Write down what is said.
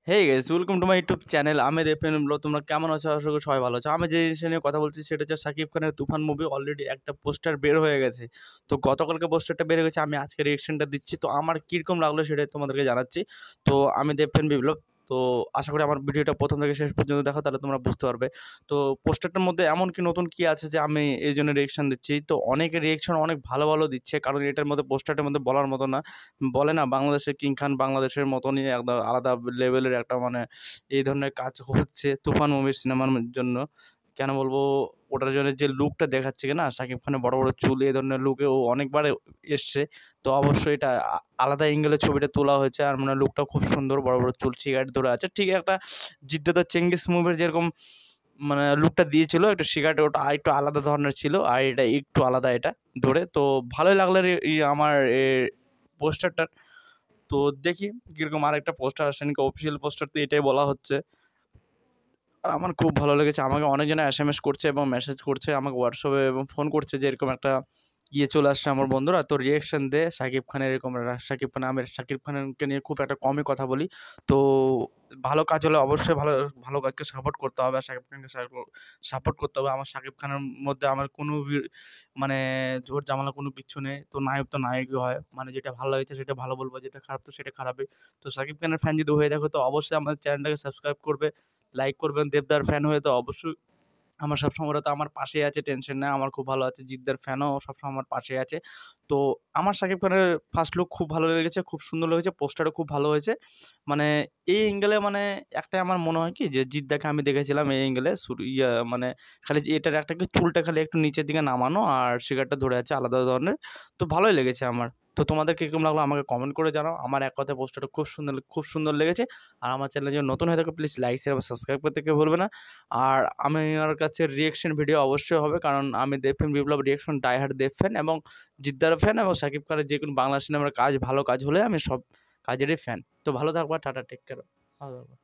Hey guys, welcome to my YouTube channel. আমি দেবপ্রেম blog. তোমরা কেমন আছো? আশা করি সবাই ভালো আছো। আমি যে জিনিস নিয়ে কথা বলছি সেটা হচ্ছে শাকিব খানের তুফান মুভি অলরেডি একটা পোস্টার বের হয়ে গেছে। তো গতকালকে পোস্টারটা বের হয়ে গেছে, আমি আজকে রিয়েকশনটা দিচ্ছি। তো আমার কীরকম লাগলো সেটাই তোমাদেরকে জানাচ্ছি। তো আমি দেবপ্রেম বিপ্লব। তো আশা করি আমার ভিডিওটা প্রথম থেকে শেষ পর্যন্ত দেখো, তাহলে তোমরা বুঝতে পারবে। তো পোস্টারটার মধ্যে এমন কি নতুন কি আছে যে আমি এই জন্য রিয়েকশন দিচ্ছি। তো অনেকে রিয়েকশন অনেক ভালো ভালো দিচ্ছে, কারণ এটার মধ্যে পোস্টারটার মধ্যে বলার মতো না। বলে না, বাংলাদেশের কিং খান বাংলাদেশের মতনই একদম আলাদা লেভেলের একটা মানে এই ধরনের কাজ হচ্ছে তুফান মুভির সিনেমার জন্য। কেন বলবো, ওটার জন্য যে লুকটা দেখাচ্ছে কি না, শাকিব খানের বড় বড় চুল, এই ধরনের লুকে ও অনেকবার এসছে। তো অবশ্যই এটা আলাদা অ্যাঙ্গেলে ছবিটা তোলা হয়েছে, আর মানে লুকটা খুব সুন্দর, বড় বড় চুল, সিগারেট ধরে আছে, ঠিক একটা জিদ্দাত চেঙ্গিস মুভির যেরকম মানে লুকটা দিয়েছিল, একটু সিগারেট ওটা একটু আলাদা ধরনের ছিল, আর এটা একটু আলাদা এটা ধরে। তো ভালোই লাগলো আমার পোস্টারটা। তো দেখি কিরকম আরেকটা পোস্টার আসে নাকি, অফিসিয়াল পোস্টার তো এটাই বলা হচ্ছে। আর আমার খুব ভালো লেগেছে। আমাকে অনেকজনে এসএমএস করছে এবং মেসেজ করছে আমাকে হোয়াটসঅ্যাপে, এবং ফোন করছে যে এরকম একটা চলে আসছে আমার বন্ধুরা, তো রিয়েকশন দে শাকিব খানের এরকম। শাকিব খান, আমি শাকিব খানকে নিয়ে খুব একটা কমই কথা বলি। তো ভালো কাজ হলে অবশ্যই ভালো ভালো কাজকে সাপোর্ট করতে হবে, আর শাকিব খানকে সাপোর্ট করতে হবে। আমার শাকিব খানের মধ্যে আমার কোনো মানে ঝোর ঝামেলা কোনো কিচ্ছু নেই। তো নায়ক তো নায়কই হয়, মানে যেটা ভালো লাগছে সেটা ভালো বলবো, যেটা খারাপ তো সেটা খারাপই। তো শাকিব খানের ফ্যান যদি হয়ে থাকো তো অবশ্যই আমার চ্যানেলটাকে সাবস্ক্রাইব করবে, লাইক করবেন। দেবদার ফ্যান হয়ে তো অবশ্যই আমার সবসময় ওরা তো আমার পাশেই আছে, টেনশন নেই, আমার খুব ভালো আছে। জিদ্দার ফ্যানও সবসময় আমার পাশে আছে। তো আমার শাকিব খানের ফার্স্ট লুক খুব ভালো লেগেছে, খুব সুন্দর লেগেছে, পোস্টারও খুব ভালো হয়েছে। মানে এই অ্যাঙ্গেলে মানে একটাই আমার মনে হয় কি, যে জিদ্দাকে আমি দেখেছিলাম এই অ্যাঙ্গেলে মানে খালি যে এটার একটা কি চুলটা খালি একটু নিচের দিকে নামানো, আর সিগারেটটা ধরে আছে আলাদা ধরনের। তো ভালোই লেগেছে আমার। তো তোমাদের কিরকম লাগলো আমাকে কমেন্ট করে জানাও। আমার এক কথায় পোস্টারটা খুব সুন্দর লেগেছে। আর আমার চ্যানেলে যদি নতুন হয়ে থাকে প্লিজ লাইক, শেয়ার এবং সাবস্ক্রাইব করতে কেউ ভুলবে না। আর আমার কাছে রিঅ্যাকশন ভিডিও অবশ্যই হবে, কারণ আমি দেবপ্রেম বিপ্লব রিঅ্যাকশন ডাই হার্ড দেব ফ্যান, এবং জিদ্দার ফ্যান, এবং শাকিব খানের যে কোনো বাংলা সিনেমার কাজ ভালো কাজ হলে আমি সব কাজেরই ফ্যান। তো ভালো থাকবা, টাটা, টেক কেয়ার, ভালো থাকবা।